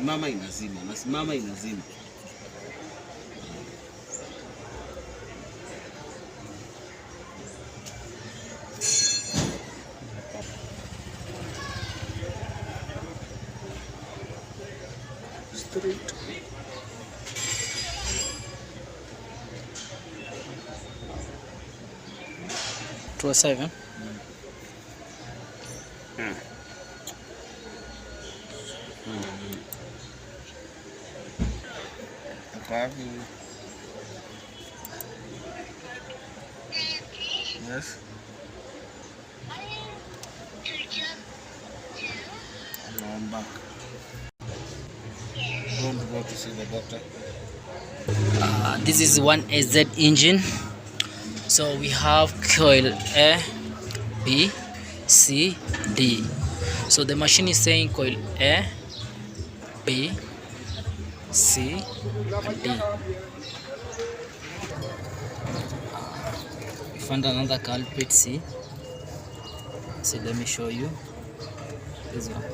anasimama inazima, anasimama inazima. Straight. To a 7. Yes. I'm back. Don't go to see the doctor. This is 1AZ engine. So we have coil A, B, C, D. So the machine is saying coil A, B, C, and D. We found another culprit, C. So let me show you. This one.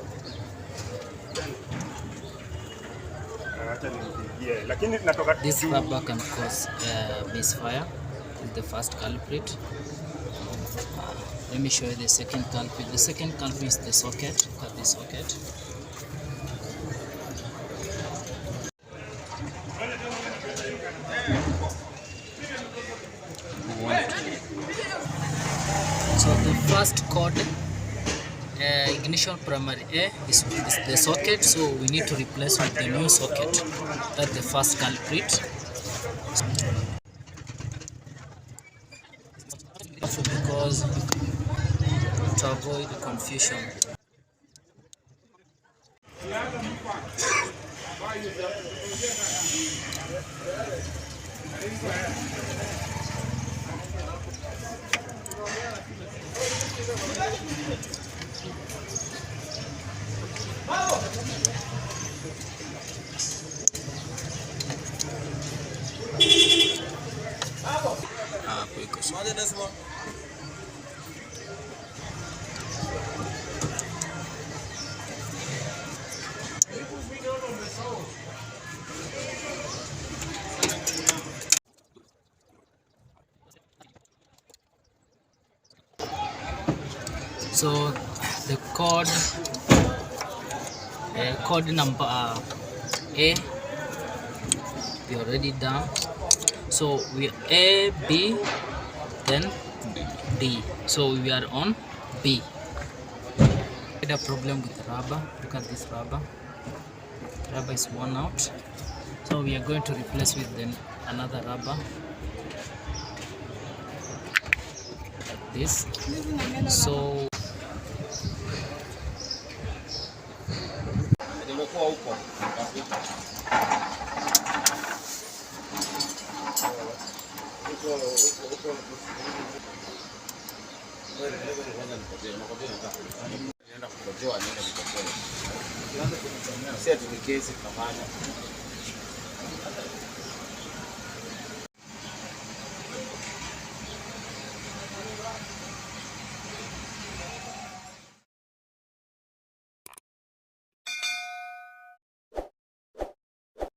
This rubber can cause misfire. Is the first culprit. Let me show you the second culprit. The second culprit is the socket. Look at this socket. So the first cord, ignition primary A is the socket, so we need to replace with the new socket. That's the first culprit. Because to avoid confusion. So the code number A we already done. So we A, B, then D. So we are on B. We had a problem with rubber. Look at this rubber. Rubber is worn out. So we are going to replace with then another rubber like this. So Sasa tukikesi kafanya